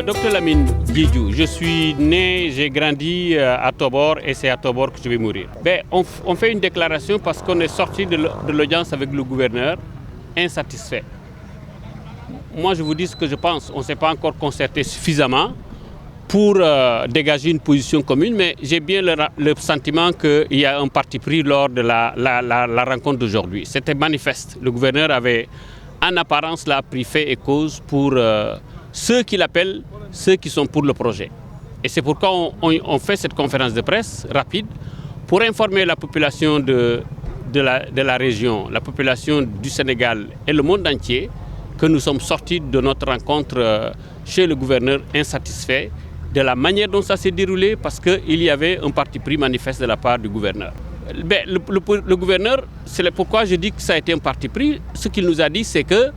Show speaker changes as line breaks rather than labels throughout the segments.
Docteur Lamine Guédiou, je suis né, j'ai grandi à Tobor et c'est à Tobor que je vais mourir. On fait une déclaration parce qu'on est sorti de l'audience avec le gouverneur insatisfait. Moi je vous dis ce que je pense, on ne s'est pas encore concerté suffisamment pour dégager une position commune, mais j'ai bien le sentiment qu'il y a un parti pris lors de la rencontre d'aujourd'hui. C'était manifeste, le gouverneur avait en apparence là pris fait et cause pour ceux qu'il appelle ceux qui sont pour le projet. Et c'est pourquoi on fait cette conférence de presse rapide pour informer la population de la région, la population du Sénégal et le monde entier que nous sommes sortis de notre rencontre chez le gouverneur insatisfait de la manière dont ça s'est déroulé parce qu'il y avait un parti pris manifeste de la part du gouverneur. Le gouverneur, c'est pourquoi je dis que ça a été un parti pris. Ce qu'il nous a dit, c'est que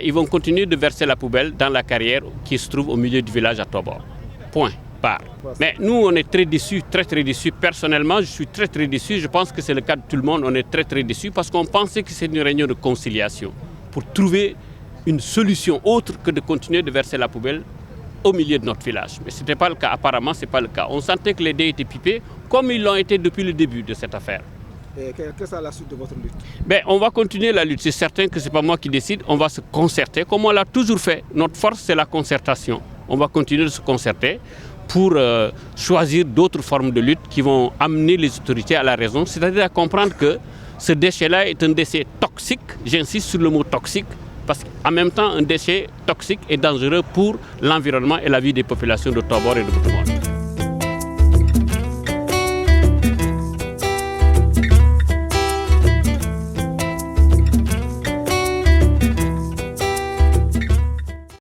ils vont continuer de verser la poubelle dans la carrière qui se trouve au milieu du village à Tobor. Point. Barre. Mais nous, on est très déçus, très déçus. Personnellement, je suis très déçu. Je pense que c'est le cas de tout le monde. On est très déçus parce qu'on pensait que c'est une réunion de conciliation pour trouver une solution autre que de continuer de verser la poubelle au milieu de notre village. Mais ce n'était pas le cas. Apparemment, ce n'est pas le cas. On sentait que les dés étaient pipés comme ils l'ont été depuis le début de cette affaire.
Et quelle sera la suite de votre lutte?
On va continuer la lutte. C'est certain que ce n'est pas moi qui décide. On va se concerter comme on l'a toujours fait. Notre force, c'est la concertation. On va continuer de se concerter pour choisir d'autres formes de lutte qui vont amener les autorités à la raison. C'est-à-dire à comprendre que ce déchet-là est un déchet toxique. J'insiste sur le mot toxique. Parce qu'en même temps, un déchet toxique est dangereux pour l'environnement et la vie des populations de Tobor et de Boutemoire.